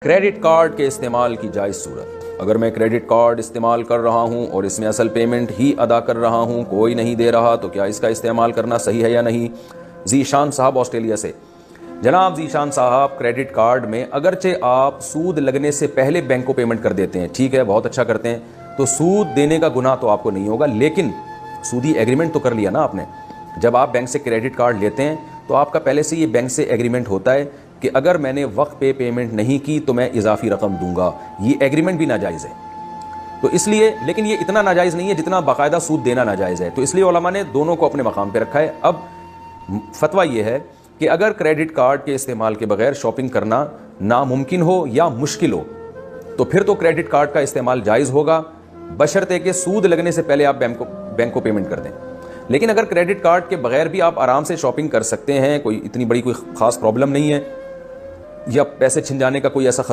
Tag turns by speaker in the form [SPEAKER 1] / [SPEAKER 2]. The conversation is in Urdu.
[SPEAKER 1] کریڈٹ کارڈ کے استعمال کی جائز صورت. اگر میں کریڈٹ کارڈ استعمال کر رہا ہوں اور اس میں اصل پیمنٹ ہی ادا کر رہا ہوں, کوئی نہیں دے رہا, تو کیا اس کا استعمال کرنا صحیح ہے یا نہیں؟ ذیشان صاحب آسٹریلیا سے. جناب ذیشان صاحب, کریڈٹ کارڈ میں اگرچہ آپ سود لگنے سے پہلے بینک کو پیمنٹ کر دیتے ہیں, ٹھیک ہے, بہت اچھا کرتے ہیں, تو سود دینے کا گناہ تو آپ کو نہیں ہوگا, لیکن سودی ایگریمنٹ تو کر لیا نا آپ نے. جب آپ بینک سے کریڈٹ کارڈ لیتے ہیں تو آپ کا پہلے سے یہ بینک سے ایگریمنٹ ہوتا ہے کہ اگر میں نے وقت پہ پیمنٹ نہیں کی تو میں اضافی رقم دوں گا. یہ ایگریمنٹ بھی ناجائز ہے. تو اس لیے, لیکن یہ اتنا ناجائز نہیں ہے جتنا باقاعدہ سود دینا ناجائز ہے. تو اس لیے علماء نے دونوں کو اپنے مقام پہ رکھا ہے. اب فتویٰ یہ ہے کہ اگر کریڈٹ کارڈ کے استعمال کے بغیر شاپنگ کرنا ناممکن ہو یا مشکل ہو تو پھر تو کریڈٹ کارڈ کا استعمال جائز ہوگا, بشرطے کہ سود لگنے سے پہلے آپ بینک کو پیمنٹ کر دیں. لیکن اگر کریڈٹ کارڈ کے بغیر بھی آپ آرام سے شاپنگ کر سکتے ہیں, کوئی اتنی بڑی کوئی خاص پرابلم نہیں ہے, یا پیسے چھن جانے کا کوئی ایسا